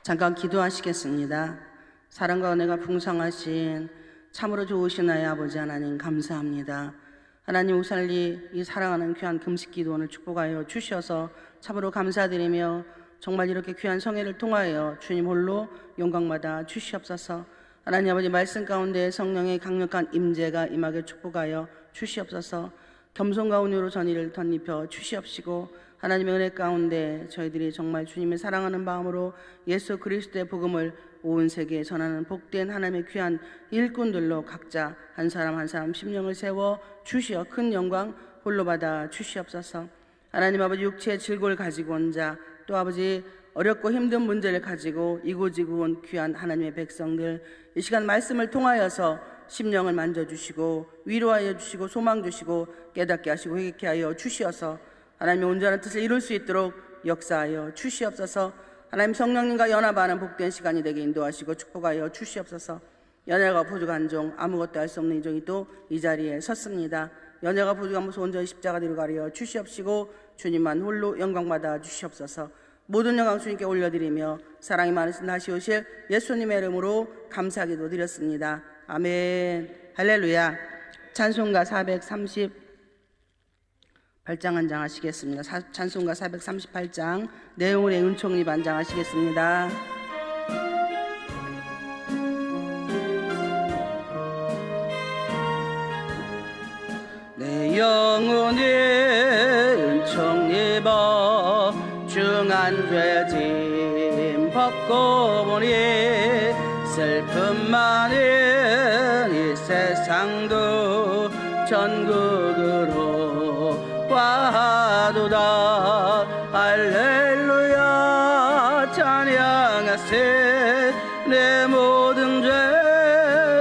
잠깐 기도하시겠습니다. 사랑과 은혜가 풍성하신 참으로 좋으신 나의 아버지 하나님 감사합니다. 하나님 오살리 이 사랑하는 귀한 금식기도 오늘 축복하여 주셔서 참으로 감사드리며 정말 이렇게 귀한 성회를 통하여 주님 홀로 영광받아 주시옵소서. 하나님 아버지 말씀 가운데 성령의 강력한 임재가 임하게 축복하여 주시옵소서. 겸손과 온유로 전의를 덧입혀 주시옵시고 하나님의 은혜 가운데 저희들이 정말 주님의 사랑하는 마음으로 예수 그리스도의 복음을 온 세계에 전하는 복된 하나님의 귀한 일꾼들로 각자 한 사람 한 사람 심령을 세워 주시어 큰 영광 홀로 받아 주시옵소서. 하나님 아버지 육체의 질고를 가지고 온 자 또 아버지 어렵고 힘든 문제를 가지고 이고지고 온 귀한 하나님의 백성들 이 시간 말씀을 통하여서 심령을 만져주시고 위로하여 주시고 소망 주시고 깨닫게 하시고 회개케 하여 주시어서 하나님의 온전한 뜻을 이룰 수 있도록 역사하여 주시옵소서. 하나님 성령님과 연합하는 복된 시간이 되게 인도하시고 축복하여 주시옵소서. 연약하고 부족한 종 아무것도 할 수 없는 이 종이 또 이 자리에 섰습니다. 연약하고 부족한 모습 온전히 십자가 뒤로 가려 주시옵시고 주님만 홀로 영광받아 주시옵소서. 모든 영광 주님께 올려드리며 사랑이 많으신 다시 오실 예수님의 이름으로 감사기도 드렸습니다. 아멘. 할렐루야. 찬송가 438장 한 장 하시겠습니다. 찬송가 438장 내용의 은총이 반장하시겠습니다. 내 영혼이 은총 입어 중한 죄짐 벗고 보니 슬픔 많은 이 세상도 천국으로 와도다. 할렐루야 찬양하세. 내 모든 죄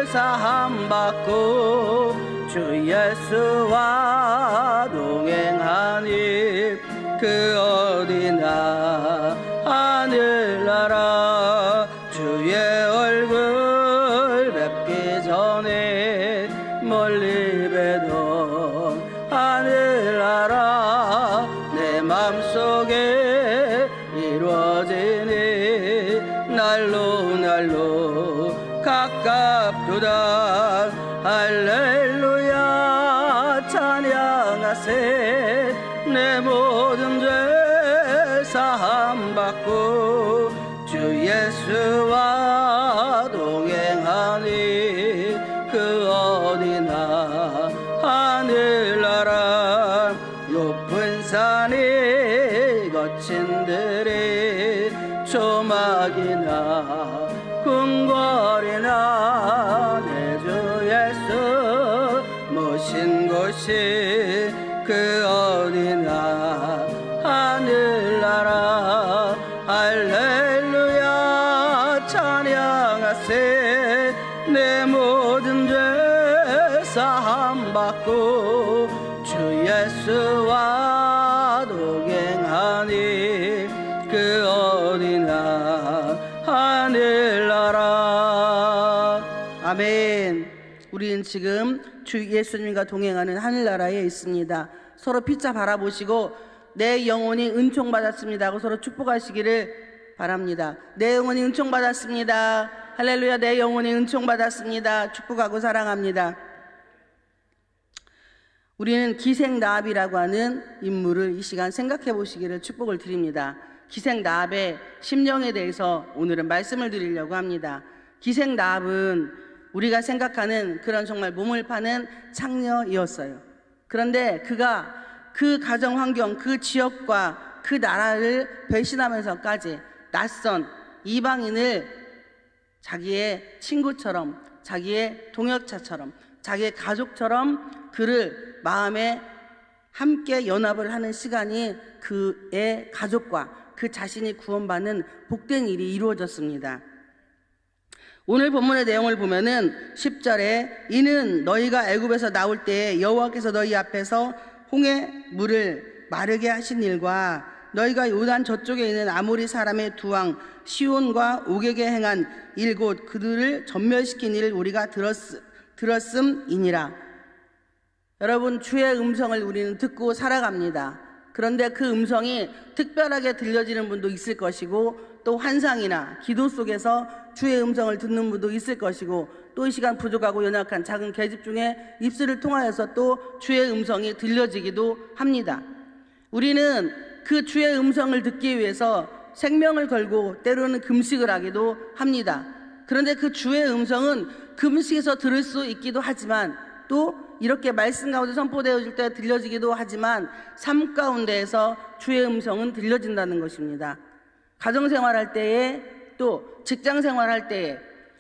사함 받고 주 예수와 동행하니 그 어디나 하늘나라 주의 얼굴 뵙기 전에 멀리 뵈던 하늘나라 내 맘속에 이루어지니 날로 가깝도다. 할렐루야 찬양하세. 내 모든 죄 사함 받고 주 예수와 동행하니 그 어디나 하늘나라 높은 산이 거친 들이 조막이나 궁궐이나 내 주 예수 모신 곳이 그 어디나 하늘나라. 할렐루야 찬양하세. 내 모든 죄 사함 받고 주 예수와 동행하니 그 어디나 하늘나라. 아멘. 우리는 지금 주 예수님과 동행하는 하늘나라에 있습니다. 서로 피차 바라보시고 내 영혼이 은총 받았습니다 하고 서로 축복하시기를 바랍니다. 내 영혼이 은총 받았습니다. 할렐루야. 내 영혼이 은총 받았습니다. 축복하고 사랑합니다. 우리는 기생나합이라고 하는 인물을 이 시간 생각해 보시기를 축복을 드립니다. 기생나합의 심령에 대해서 오늘은 말씀을 드리려고 합니다. 기생나합은 우리가 생각하는 그런 정말 몸을 파는 창녀이었어요. 그런데 그가 그 가정 환경, 그 지역과 그 나라를 배신하면서까지 낯선 이방인을 자기의 친구처럼, 자기의 동역자처럼, 자기의 가족처럼 그를 마음에 함께 연합을 하는 시간이 그의 가족과 그 자신이 구원받는 복된 일이 이루어졌습니다. 오늘 본문의 내용을 보면은 10절에 이는 너희가 애굽에서 나올 때에 여호와께서 너희 앞에서 홍해 물을 마르게 하신 일과 너희가 요단 저쪽에 있는 아모리 사람의 두 왕 시온과 옥에게 행한 일곧 그들을 전멸시킨 일을 우리가 들었음이니라. 여러분, 주의 음성을 우리는 듣고 살아갑니다. 그런데 그 음성이 특별하게 들려지는 분도 있을 것이고, 또 환상이나 기도 속에서 주의 음성을 듣는 분도 있을 것이고, 또 이 시간 부족하고 연약한 작은 계집 중에 입술을 통하여서 또 주의 음성이 들려지기도 합니다. 우리는 그 주의 음성을 듣기 위해서 생명을 걸고 때로는 금식을 하기도 합니다. 그런데 그 주의 음성은 금식에서 들을 수 있기도 하지만, 또 이렇게 말씀 가운데 선포되어질 때 들려지기도 하지만, 삶 가운데에서 주의 음성은 들려진다는 것입니다. 가정생활할 때에, 또 직장생활할 때에,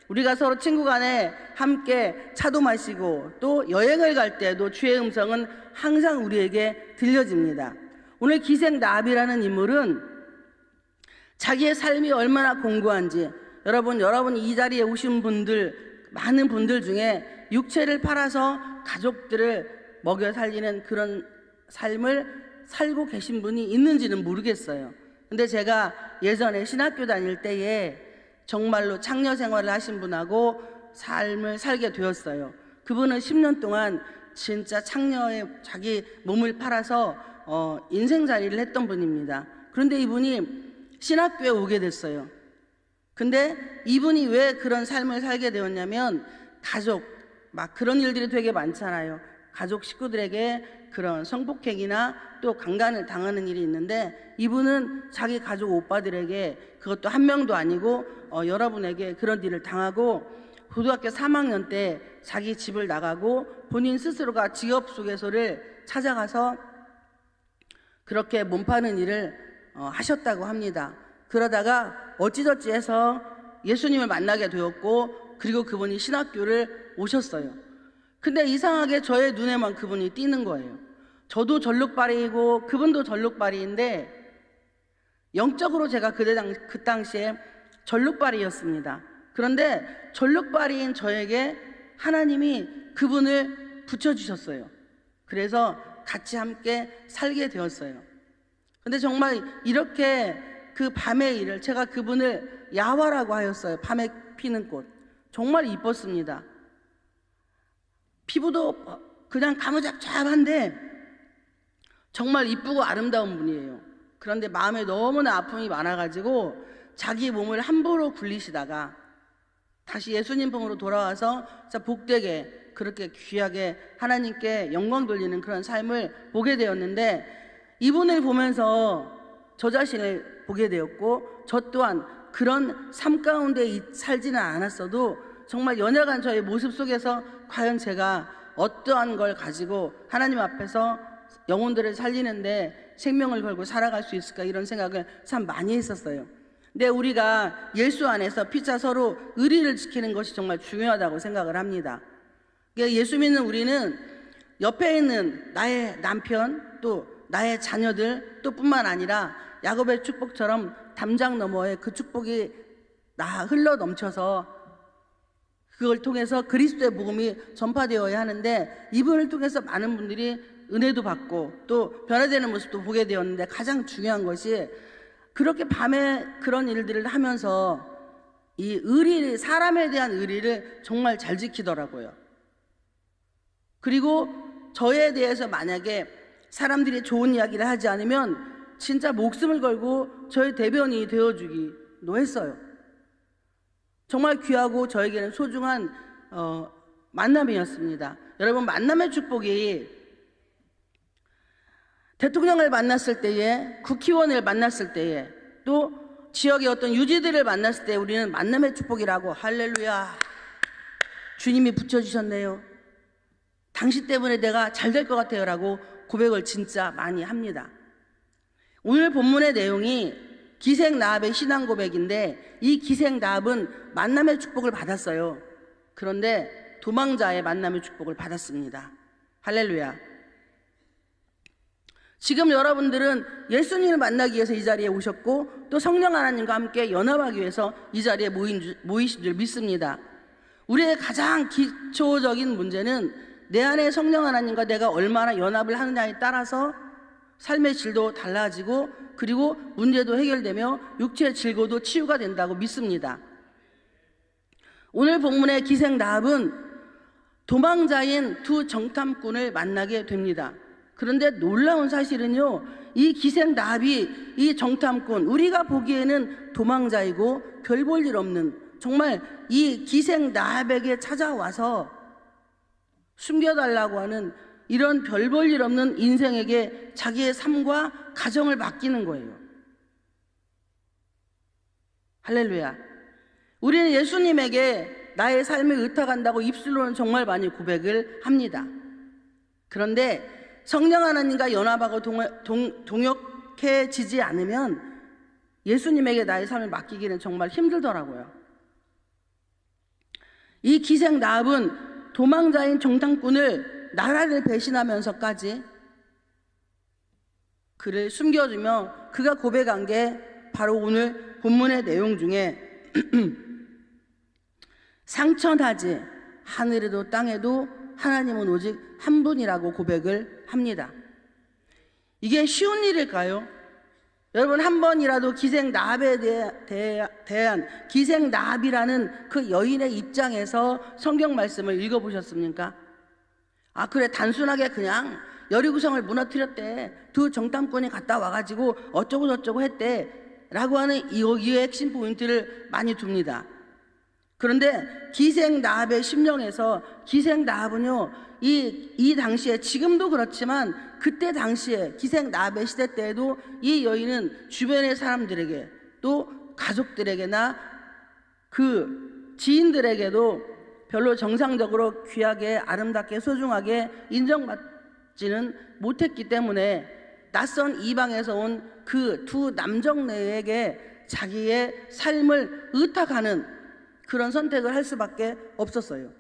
우리가 서로 친구 간에 함께 차도 마시고 또 여행을 갈 때도 주의 음성은 항상 우리에게 들려집니다. 오늘 기생 나합이라는 인물은 자기의 삶이 얼마나 공고한지, 여러분 이 자리에 오신 분들, 많은 분들 중에 육체를 팔아서 가족들을 먹여 살리는 그런 삶을 살고 계신 분이 있는지는 모르겠어요. 근데 제가 예전에 신학교 다닐 때에 정말로 창녀 생활을 하신 분하고 삶을 살게 되었어요. 그분은 10년 동안 진짜 창녀의 자기 몸을 팔아서 인생살이를 했던 분입니다. 그런데 이분이 신학교에 오게 됐어요. 근데 이분이 왜 그런 삶을 살게 되었냐면, 가족, 막 그런 일들이 되게 많잖아요. 가족 식구들에게 그런 성폭행이나 또 강간을 당하는 일이 있는데, 이분은 자기 가족 오빠들에게, 그것도 한 명도 아니고 여러분에게 그런 일을 당하고, 고등학교 3학년 때 자기 집을 나가고 본인 스스로가 지역소개소를 찾아가서 그렇게 몸 파는 일을 하셨다고 합니다. 그러다가 어찌저찌 해서 예수님을 만나게 되었고, 그리고 그분이 신학교를 오셨어요. 근데 이상하게 저의 눈에만 그분이 띄는 거예요. 저도 전룩발이고 그분도 전룩발이인데, 영적으로 제가 그 당시에 전룩발이였습니다. 그런데 전룩발이인 저에게 하나님이 그분을 붙여주셨어요. 그래서 같이 함께 살게 되었어요. 근데 정말 이렇게 그 밤의 일을, 제가 그분을 야화라고 하였어요. 밤에 피는 꽃. 정말 이뻤습니다. 피부도 그냥 가무잡잡한데 정말 이쁘고 아름다운 분이에요. 그런데 마음에 너무나 아픔이 많아가지고 자기 몸을 함부로 굴리시다가 다시 예수님 품으로 돌아와서 복되게 그렇게 귀하게 하나님께 영광 돌리는 그런 삶을 보게 되었는데, 이분을 보면서 저 자신을 보게 되었고, 저 또한 그런 삶 가운데 살지는 않았어도 정말 연약한 저의 모습 속에서 과연 제가 어떠한 걸 가지고 하나님 앞에서 영혼들을 살리는데 생명을 걸고 살아갈 수 있을까, 이런 생각을 참 많이 했었어요. 근데 우리가 예수 안에서 피차 서로 의리를 지키는 것이 정말 중요하다고 생각을 합니다. 예수 믿는 우리는 옆에 있는 나의 남편, 또 나의 자녀들, 또 뿐만 아니라 야곱의 축복처럼 담장 너머에 그 축복이 흘러 넘쳐서 그걸 통해서 그리스도의 복음이 전파되어야 하는데, 이분을 통해서 많은 분들이 은혜도 받고 또 변화되는 모습도 보게 되었는데, 가장 중요한 것이 그렇게 밤에 그런 일들을 하면서 이 의리, 사람에 대한 의리를 정말 잘 지키더라고요. 그리고 저에 대해서 만약에 사람들이 좋은 이야기를 하지 않으면 진짜 목숨을 걸고 저의 대변이 되어주기도 했어요. 정말 귀하고 저에게는 소중한 만남이었습니다. 여러분, 만남의 축복이 대통령을 만났을 때에, 국회의원을 만났을 때에, 또 지역의 어떤 유지들을 만났을 때 우리는 만남의 축복이라고, 할렐루야, 주님이 붙여주셨네요, 당신 때문에 내가 잘 될 것 같아요 라고 고백을 진짜 많이 합니다. 오늘 본문의 내용이 기생 나합의 신앙 고백인데, 이 기생 나합은 만남의 축복을 받았어요. 그런데 도망자의 만남의 축복을 받았습니다. 할렐루야. 지금 여러분들은 예수님을 만나기 위해서 이 자리에 오셨고, 또 성령 하나님과 함께 연합하기 위해서 이 자리에 모이신 줄 믿습니다. 우리의 가장 기초적인 문제는 내 안에 성령 하나님과 내가 얼마나 연합을 하느냐에 따라서 삶의 질도 달라지고, 그리고 문제도 해결되며 육체의 질고도 치유가 된다고 믿습니다. 오늘 본문의 기생 나합은 도망자인 두 정탐꾼을 만나게 됩니다. 그런데 놀라운 사실은요, 이 기생 나합이, 이 정탐꾼, 우리가 보기에는 도망자이고 별 볼 일 없는, 정말 이 기생 나합에게 찾아와서 숨겨달라고 하는 이런 별 볼 일 없는 인생에게 자기의 삶과 가정을 맡기는 거예요. 할렐루야. 우리는 예수님에게 나의 삶을 의탁한다고 입술로는 정말 많이 고백을 합니다. 그런데 성령 하나님과 연합하고 동역해지지 않으면 예수님에게 나의 삶을 맡기기는 정말 힘들더라고요. 이 기생 나합은 도망자인 정탐꾼을 나라를 배신하면서까지 그를 숨겨주며 그가 고백한 게 바로 오늘 본문의 내용 중에 상천하지 하늘에도 땅에도 하나님은 오직 한 분이라고 고백을 합니다. 이게 쉬운 일일까요? 여러분, 한 번이라도 기생 나합에 대한 기생 나합이라는 그 여인의 입장에서 성경 말씀을 읽어보셨습니까? 아, 그래, 단순하게 그냥 여리고성을 무너뜨렸대, 두 정탐꾼이 갔다 와가지고 어쩌고 저쩌고 했대 라고 하는 이 핵심 포인트를 많이 둡니다. 그런데 기생 나합의 심령에서, 기생 나합은요, 이 당시에, 지금도 그렇지만 그때 당시에 기생 나합의 시대 때에도 이 여인은 주변의 사람들에게, 또 가족들에게나 그 지인들에게도 별로 정상적으로 귀하게, 아름답게, 소중하게 인정받지는 못했기 때문에 낯선 이방에서 온 그 두 남정네에게 자기의 삶을 의탁하는 그런 선택을 할 수밖에 없었어요.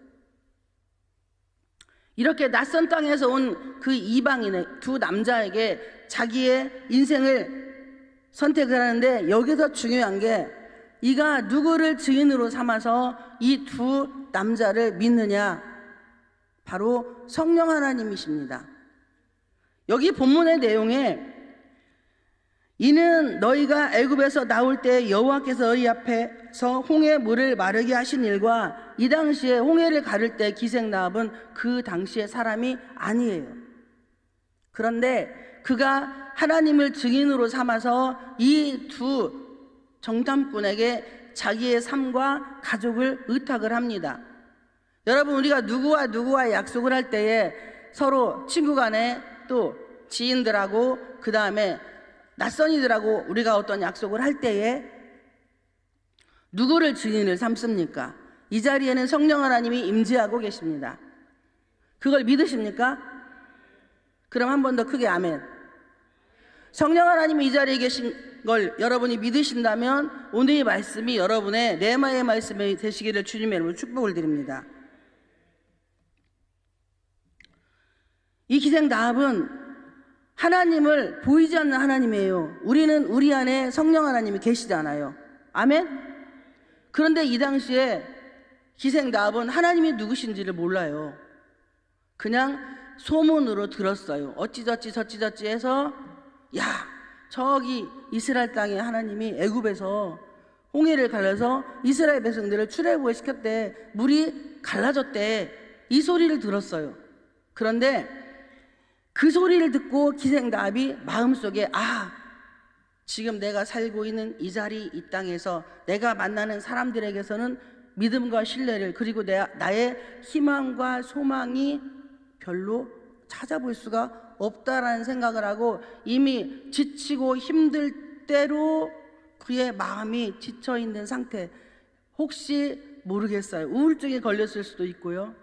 이렇게 낯선 땅에서 온 그 이방인의 두 남자에게 자기의 인생을 선택을 하는데, 여기서 중요한 게 이가 누구를 증인으로 삼아서 이 두 남자를 믿느냐, 바로 성령 하나님이십니다. 여기 본문의 내용에 이는 너희가 애굽에서 나올 때 여호와께서 너희 앞에서 홍해 물을 마르게 하신 일과, 이 당시에 홍해를 가를 때 기생 나합은 그 당시의 사람이 아니에요. 그런데 그가 하나님을 증인으로 삼아서 이 두 정탐꾼에게 자기의 삶과 가족을 의탁을 합니다. 여러분, 우리가 누구와 약속을 할 때에 서로 친구 간에, 또 지인들하고, 그 다음에 낯선 이들하고 우리가 어떤 약속을 할 때에 누구를 증인을 삼습니까? 이 자리에는 성령 하나님이 임재하고 계십니다. 그걸 믿으십니까? 그럼 한 번 더 크게 아멘. 성령 하나님이 이 자리에 계신 걸 여러분이 믿으신다면 오늘 이 말씀이 여러분의 레마의 말씀이 되시기를 주님의 이름으로 축복을 드립니다. 이 기생 나합은 하나님을 보이지 않는 하나님이에요. 우리는 우리 안에 성령 하나님이 계시잖아요. 아멘? 그런데 이 당시에 기생 나합은 하나님이 누구신지를 몰라요. 그냥 소문으로 들었어요. 어찌저찌 저찌저찌 해서, 야, 저기 이스라엘 땅에 하나님이 애굽에서 홍해를 갈라서 이스라엘 백성들을 출애굽을 시켰대, 물이 갈라졌대, 이 소리를 들었어요. 그런데 그 소리를 듣고 기생 나합이 마음속에, 아, 지금 내가 살고 있는 이 자리, 이 땅에서 내가 만나는 사람들에게서는 믿음과 신뢰를, 그리고 나의 희망과 소망이 별로 찾아볼 수가 없다라는 생각을 하고, 이미 지치고 힘들 때로 그의 마음이 지쳐있는 상태, 혹시 모르겠어요. 우울증에 걸렸을 수도 있고요,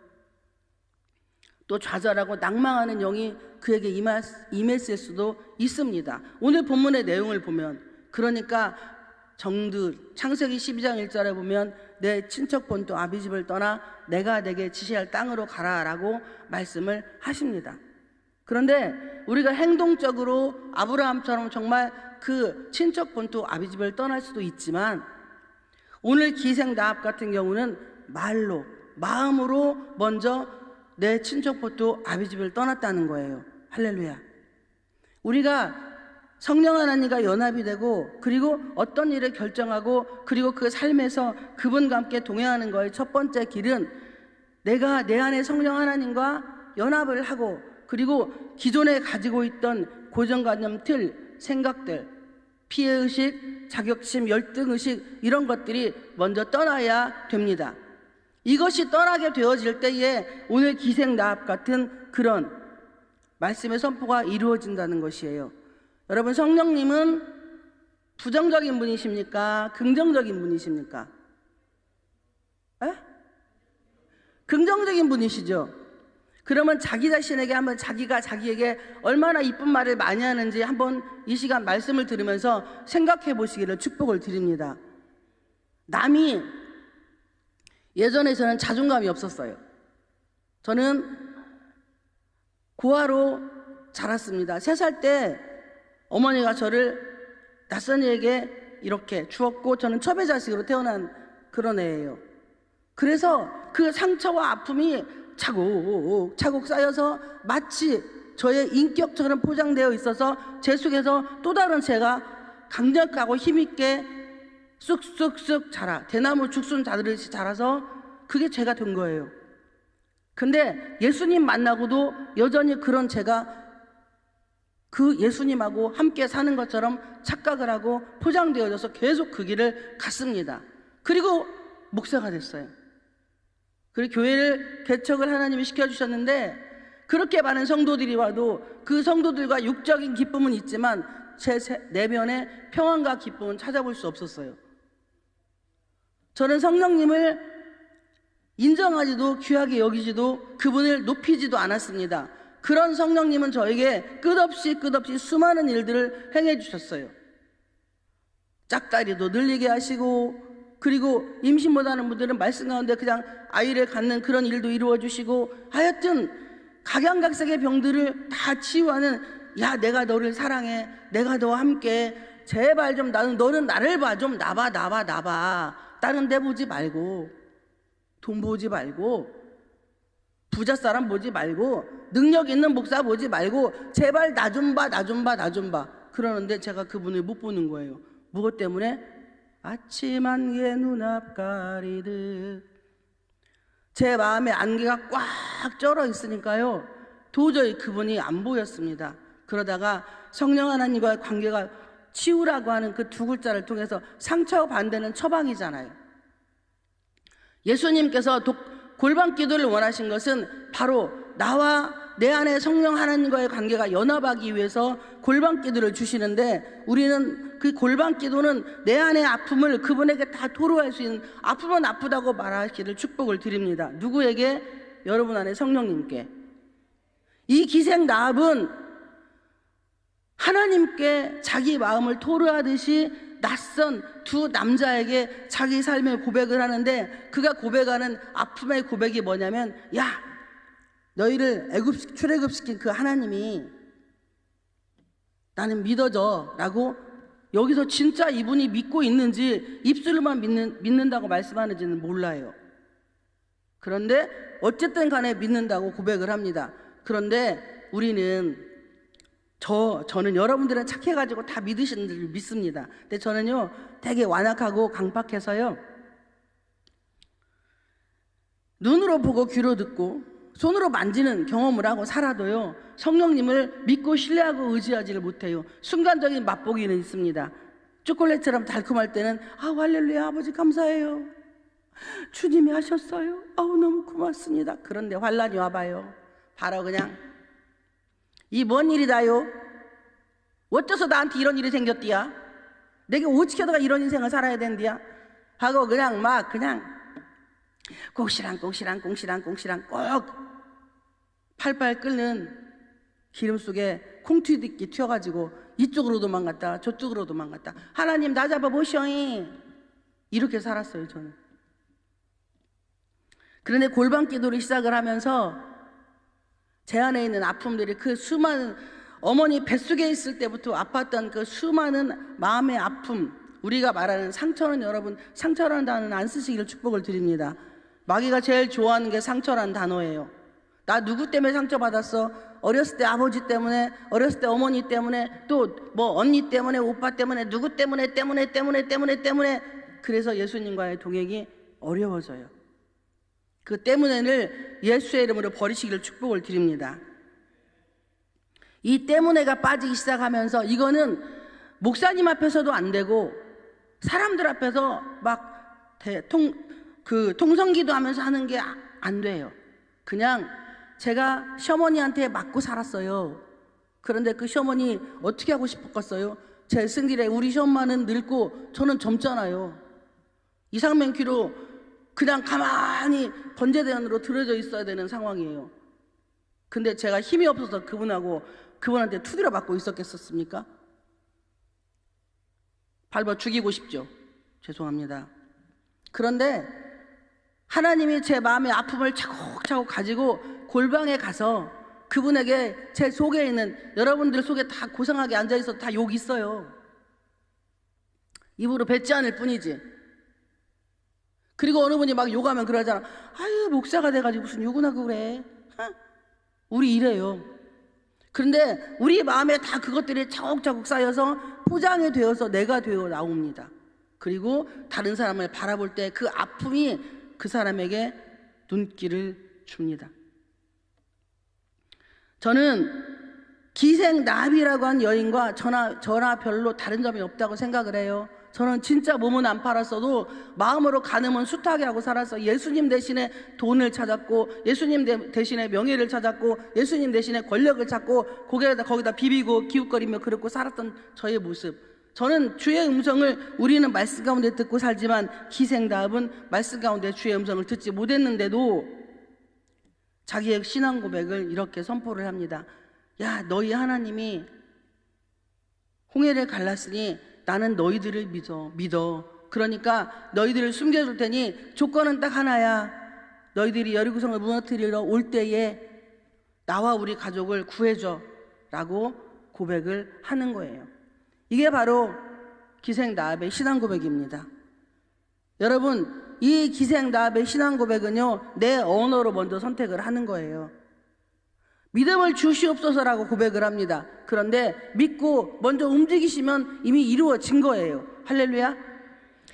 또 좌절하고 낭망하는 영이 그에게 임했을 수도 있습니다. 오늘 본문의 내용을 보면, 그러니까 창세기 12장 1절에 보면 내 친척 본토 아비집을 떠나 내가 내게 지시할 땅으로 가라라고 말씀을 하십니다. 그런데 우리가 행동적으로 아브라함처럼 정말 그 친척 본토 아비집을 떠날 수도 있지만, 오늘 기생 나합 같은 경우는 말로, 마음으로 먼저 내 친척 본토 아비집을 떠났다는 거예요. 할렐루야. 우리가 성령 하나님과 연합이 되고, 그리고 어떤 일을 결정하고, 그리고 그 삶에서 그분과 함께 동행하는 거의 첫 번째 길은 내가 내 안에 성령 하나님과 연합을 하고, 그리고 기존에 가지고 있던 고정관념 틀, 생각들, 피해의식, 자격심, 열등의식 이런 것들이 먼저 떠나야 됩니다. 이것이 떠나게 되어질 때에 오늘 기생나합 같은 그런 말씀의 선포가 이루어진다는 것이에요. 여러분, 성령님은 부정적인 분이십니까? 긍정적인 분이십니까? 에? 긍정적인 분이시죠. 그러면 자기 자신에게 한번 자기가 자기에게 얼마나 이쁜 말을 많이 하는지 한번 이 시간 말씀을 들으면서 생각해 보시기를 축복을 드립니다. 남이 예전에 저는 자존감이 없었어요. 저는 고아로 자랐습니다. 3살 때 어머니가 저를 낯선 이에게 이렇게 주었고 저는 첩의 자식으로 태어난 그런 애예요. 그래서 그 상처와 아픔이 차곡차곡 쌓여서 마치 저의 인격처럼 포장되어 있어서 제 속에서 또 다른 제가 강력하고 힘있게 쑥쑥쑥 자라, 대나무 죽순 자르듯이 자라서 그게 제가 된 거예요. 근데 예수님 만나고도 여전히 그런 제가 그 예수님하고 함께 사는 것처럼 착각을 하고 포장되어져서 계속 그 길을 갔습니다. 그리고 목사가 됐어요. 그리고 교회를 개척을 하나님이 시켜주셨는데 그렇게 많은 성도들이 와도 그 성도들과 육적인 기쁨은 있지만 제 내면의 평안과 기쁨은 찾아볼 수 없었어요. 저는 성령님을 인정하지도 귀하게 여기지도 그분을 높이지도 않았습니다. 그런 성령님은 저에게 끝없이 수많은 일들을 행해 주셨어요. 짝다리도 늘리게 하시고, 그리고 임신 못하는 분들은 말씀 가운데 그냥 아이를 갖는 그런 일도 이루어 주시고, 하여튼 각양각색의 병들을 다 치유하는, 야 내가 너를 사랑해, 내가 너와 함께, 제발 좀 너는 나를 봐, 좀 나봐 다른 데 보지 말고, 돈 보지 말고, 부자 사람 보지 말고, 능력 있는 목사 보지 말고, 제발 나 좀 봐. 그러는데 제가 그분을 못 보는 거예요. 무엇 때문에? 아침 안개 눈앞 가리듯 제 마음에 안개가 꽉 쩔어 있으니까요, 도저히 그분이 안 보였습니다. 그러다가 성령 하나님과의 관계가 치유라고 하는 그 두 글자를 통해서 상처 반대는 처방이잖아요. 예수님께서 골방 기도를 원하신 것은 바로 나와 내 안에 성령 하나님과의 관계가 연합하기 위해서 골방 기도를 주시는데, 우리는 그 골방 기도는 내 안의 아픔을 그분에게 다 토로할 수 있는, 아프면 아프다고 말하기를 축복을 드립니다. 누구에게? 여러분 안에 성령님께. 이 기생나합은 하나님께 자기 마음을 토로하듯이 낯선 두 남자에게 자기 삶의 고백을 하는데, 그가 고백하는 아픔의 고백이 뭐냐면, 야 너희를 출애굽시킨 그 하나님이 나는 믿어져 라고, 여기서 진짜 이분이 믿고 있는지 입술로만 믿는다고 말씀하는지는 몰라요. 그런데 어쨌든 간에 믿는다고 고백을 합니다. 그런데 우리는 저는 여러분들은 착해가지고 다 믿으시는 줄 믿습니다. 근데 저는요 되게 완악하고 강팍해서요, 눈으로 보고 귀로 듣고 손으로 만지는 경험을 하고 살아도요 성령님을 믿고 신뢰하고 의지하지를 못해요. 순간적인 맛보기는 있습니다. 초콜릿처럼 달콤할 때는 할렐루야 아버지 감사해요, 주님이 하셨어요, 너무 고맙습니다. 그런데 환란이 와봐요. 바로 그냥 이 뭔 일이다요, 어째서 나한테 이런 일이 생겼디야, 내게 어찌하다가 이런 인생을 살아야 된디야 하고 그냥 꽁시랑 꼭 팔팔 끓는 기름 속에 콩튀기듯이 튀어가지고 이쪽으로 도망갔다 저쪽으로 도망갔다, 하나님 나 잡아보시오이, 이렇게 살았어요 저는. 그런데 골방 기도를 시작을 하면서 제 안에 있는 아픔들이, 그 수많은, 어머니 뱃속에 있을 때부터 아팠던 그 수많은 마음의 아픔, 우리가 말하는 상처는, 여러분 상처라는 단어는 안 쓰시기를 축복을 드립니다. 마귀가 제일 좋아하는 게 상처란 단어예요. 나 누구 때문에 상처받았어? 어렸을 때 아버지 때문에, 어렸을 때 어머니 때문에, 또 뭐 언니 때문에, 오빠 때문에, 누구 때문에. 그래서 예수님과의 동행이 어려워져요. 그 때문에를 예수의 이름으로 버리시기를 축복을 드립니다. 이 때문에가 빠지기 시작하면서 이거는 목사님 앞에서도 안 되고 사람들 앞에서 막 통성기도 하면서 하는 게 안 돼요. 그냥 제가 시어머니한테 맞고 살았어요. 그런데 그 시어머니 어떻게 하고 싶었겠어요? 제 승질에 우리 시엄마는 늙고 저는 젊잖아요. 이상면키로 그냥 가만히 번제대원으로 들어져 있어야 되는 상황이에요. 근데 제가 힘이 없어서 그분한테 투드려 맞고 있었겠습니까? 밟아 죽이고 싶죠. 죄송합니다. 그런데 하나님이 제 마음의 아픔을 차곡차곡 가지고 골방에 가서 그분에게 제 속에 있는, 여러분들 속에 다 고상하게 앉아있어도 다 욕 있어요. 입으로 뱉지 않을 뿐이지. 그리고 어느 분이 막 욕하면 그러잖아. 아유, 목사가 돼가지고 무슨 욕을 하고 그래. 우리 이래요. 그런데 우리 마음에 다 그것들이 차곡차곡 쌓여서 포장이 되어서 내가 되어 나옵니다. 그리고 다른 사람을 바라볼 때 그 아픔이 그 사람에게 눈길을 줍니다. 저는 기생나비라고 한 여인과 저나 별로 다른 점이 없다고 생각을 해요. 저는 진짜 몸은 안 팔았어도 마음으로 간음은 숱하게 하고 살아서 예수님 대신에 돈을 찾았고, 예수님 대신에 명예를 찾았고, 예수님 대신에 권력을 찾고, 거기다 비비고 기웃거리며 그렇고 살았던 저의 모습. 저는 주의 음성을 우리는 말씀 가운데 듣고 살지만 기생나합은 말씀 가운데 주의 음성을 듣지 못했는데도 자기의 신앙 고백을 이렇게 선포를 합니다. 야, 너희 하나님이 홍해를 갈랐으니 나는 너희들을 믿어. 그러니까 너희들을 숨겨줄 테니 조건은 딱 하나야. 너희들이 여리고성을 무너뜨리러 올 때에 나와 우리 가족을 구해줘 라고 고백을 하는 거예요. 이게 바로 기생나합의 신앙 고백입니다. 여러분, 이 기생나합의 신앙 고백은요, 내 언어로 먼저 선택을 하는 거예요. 믿음을 주시옵소서라고 고백을 합니다. 그런데 믿고 먼저 움직이시면 이미 이루어진 거예요. 할렐루야.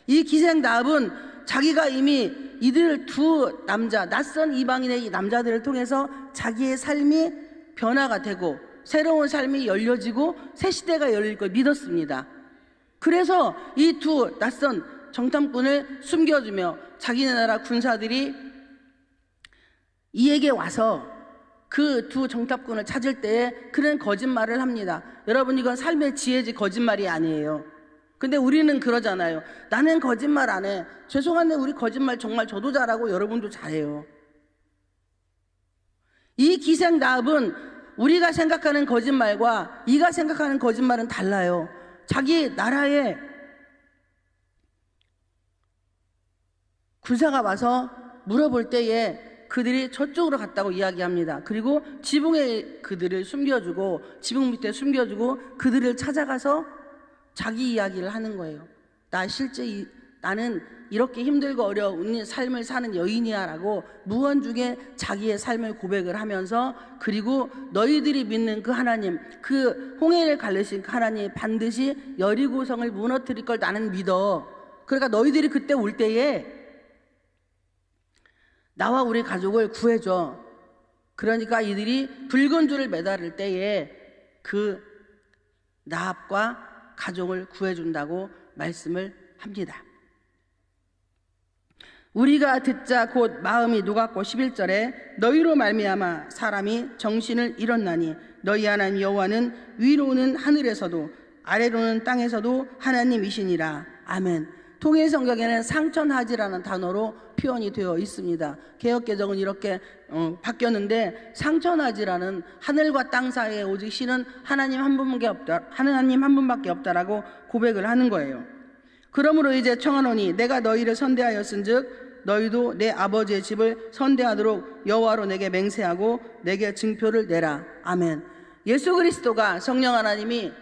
이 기생나합은 자기가 이미 이들 두 남자, 낯선 이방인의 이 남자들을 통해서 자기의 삶이 변화가 되고 새로운 삶이 열려지고 새 시대가 열릴 걸 믿었습니다. 그래서 이 두 낯선 정탐꾼을 숨겨주며 자기네 나라 군사들이 이에게 와서 그 두 정탐꾼을 찾을 때에 그는 거짓말을 합니다. 여러분, 이건 삶의 지혜지 거짓말이 아니에요. 근데 우리는 그러잖아요. 나는 거짓말 안 해. 죄송한데 우리 거짓말 정말 저도 잘하고 여러분도 잘해요. 이 기생나합은 우리가 생각하는 거짓말과 이가 생각하는 거짓말은 달라요. 자기 나라에 군사가 와서 물어볼 때에 그들이 저쪽으로 갔다고 이야기합니다. 그리고 지붕에 그들을 숨겨주고, 지붕 밑에 숨겨주고 그들을 찾아가서 자기 이야기를 하는 거예요. 나는 이렇게 힘들고 어려운 삶을 사는 여인이야 라고 무언중에 자기의 삶을 고백을 하면서, 그리고 너희들이 믿는 그 하나님, 그 홍해를 갈르신 그 하나님 반드시 여리고성을 무너뜨릴 걸 나는 믿어. 그러니까 너희들이 그때 올 때에 나와 우리 가족을 구해줘. 그러니까 이들이 붉은 줄을 매달을 때에 그 나합과 가족을 구해준다고 말씀을 합니다. 우리가 듣자 곧 마음이 녹았고 11절에 너희로 말미암아 사람이 정신을 잃었나니 너희 하나님 여호와는 위로는 하늘에서도 아래로는 땅에서도 하나님이시니라. 아멘. 통일 성경에는 상천하지라는 단어로 표현이 되어 있습니다. 개역개정은 이렇게 바뀌었는데, 상천하지라는 하늘과 땅 사이에 오직 신은 하나님 한 분밖에 없다라고 고백을 하는 거예요. 그러므로 이제 청하노니 내가 너희를 선대하였은즉 너희도 내 아버지의 집을 선대하도록 여호와로 내게 맹세하고 내게 증표를 내라. 아멘. 예수 그리스도가, 성령 하나님이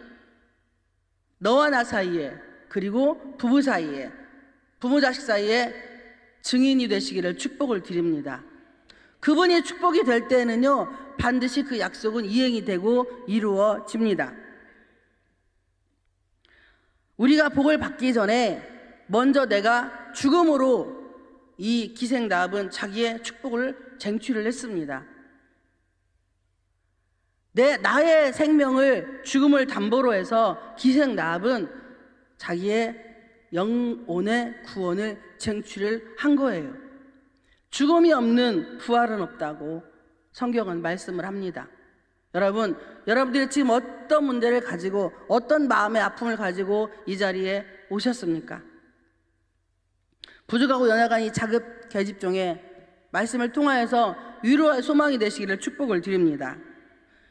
너와 나 사이에, 그리고 부부 사이에, 부모 자식 사이에 증인이 되시기를 축복을 드립니다. 그분이 축복이 될 때에는요, 반드시 그 약속은 이행이 되고 이루어집니다. 우리가 복을 받기 전에 먼저 내가 죽음으로, 이 기생나합은 자기의 축복을 쟁취를 했습니다. 나의 생명을 죽음을 담보로 해서 기생 라합은 자기의 영혼의 구원을 쟁취를 한 거예요. 죽음이 없는 부활은 없다고 성경은 말씀을 합니다. 여러분, 여러분들이 지금 어떤 문제를 가지고 어떤 마음의 아픔을 가지고 이 자리에 오셨습니까? 부족하고 연약한 이 자급 계집종의 말씀을 통하여서 위로와 소망이 되시기를 축복을 드립니다.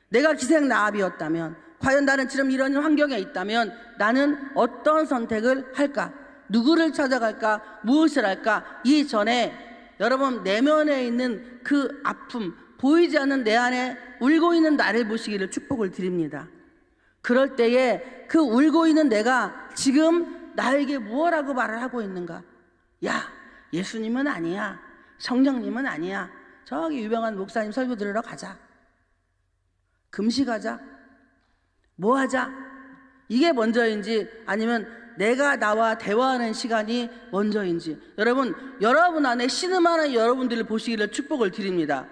내가 기생 라합이었다면, 과연 나는 지금 이런 환경에 있다면 나는 어떤 선택을 할까? 누구를 찾아갈까? 무엇을 할까? 이전에 여러분 내면에 있는 그 아픔, 보이지 않는 내 안에 울고 있는 나를 보시기를 축복을 드립니다. 그럴 때에 그 울고 있는 내가 지금 나에게 무엇라고 말을 하고 있는가? 야, 예수님은 아니야. 성령님은 아니야. 저기 유명한 목사님 설교 들으러 가자. 금식하자. 뭐 하자. 이게 먼저인지 아니면 내가 나와 대화하는 시간이 먼저인지, 여러분 안에 신음하는 여러분들을 보시기를 축복을 드립니다.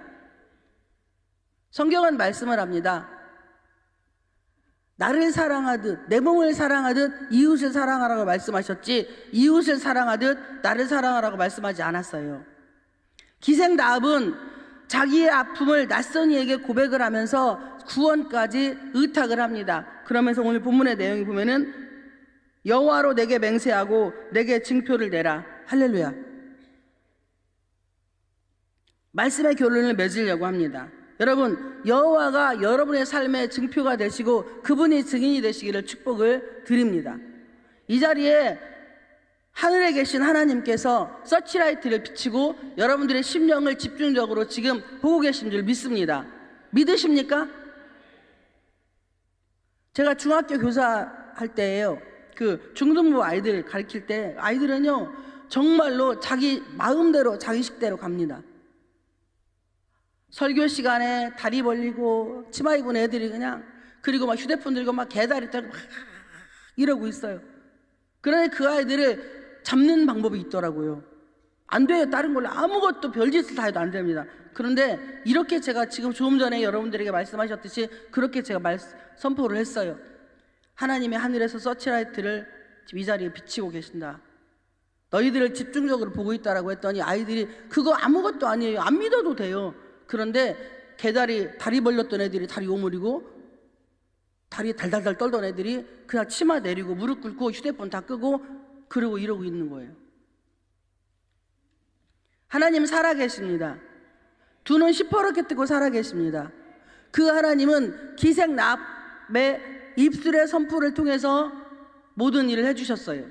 성경은 말씀을 합니다. 나를 사랑하듯 내 몸을 사랑하듯 이웃을 사랑하라고 말씀하셨지, 이웃을 사랑하듯 나를 사랑하라고 말씀하지 않았어요. 기생 라합은 자기의 아픔을 낯선 이에게 고백을 하면서 구원까지 의탁을 합니다. 그러면서 오늘 본문의 내용이 보면은 여호와로 내게 맹세하고 내게 증표를 내라. 할렐루야. 말씀의 결론을 맺으려고 합니다. 여러분, 여호와가 여러분의 삶의 증표가 되시고 그분이 증인이 되시기를 축복을 드립니다. 이 자리에 하늘에 계신 하나님께서 서치라이트를 비치고 여러분들의 심령을 집중적으로 지금 보고 계신 줄 믿습니다. 믿으십니까? 제가 중학교 교사할 때예요. 그 중등부 아이들 가르칠 때 아이들은요 정말로 자기 마음대로 자기 식대로 갑니다. 설교 시간에 다리 벌리고 치마 입은 애들이 그냥, 그리고 막 휴대폰 들고 막 개다리 떨고 막 이러고 있어요. 그런데 그 아이들을 잡는 방법이 있더라고요. 안 돼요. 다른 걸로 아무것도 별짓을 다 해도 안 됩니다. 그런데 이렇게 제가 지금 조금 전에 여러분들에게 말씀하셨듯이 그렇게 제가 선포를 했어요. 하나님의 하늘에서 서치라이트를 이 자리에 비치고 계신다. 너희들을 집중적으로 보고 있다라고 했더니 아이들이 그거 아무것도 아니에요. 안 믿어도 돼요. 그런데 다리 벌렸던 애들이 다리 오므리고 다리 달달달 떨던 애들이 그냥 치마 내리고 무릎 꿇고 휴대폰 다 끄고 그러고 이러고 있는 거예요. 하나님 살아계십니다. 두 눈 시퍼렇게 뜨고 살아계십니다. 그 하나님은 기생 라합의 입술의 선포를 통해서 모든 일을 해주셨어요.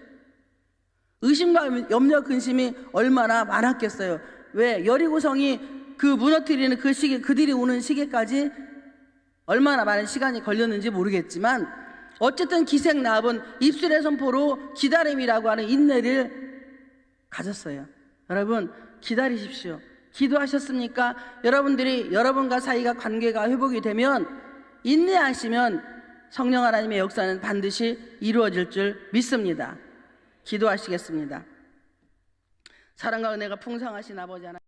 의심과 염려 근심이 얼마나 많았겠어요. 왜? 여리고성이 그 무너뜨리는 그 시기, 그들이 오는 시기까지 얼마나 많은 시간이 걸렸는지 모르겠지만 어쨌든 기생 라합은 입술의 선포로 기다림이라고 하는 인내를 가졌어요. 여러분 기다리십시오. 기도하셨습니까? 여러분들이 여러분과 사이가 관계가 회복이 되면 인내하시면 성령 하나님의 역사는 반드시 이루어질 줄 믿습니다. 기도하시겠습니다. 사랑과 은혜가 풍성하신 아버지 하나님,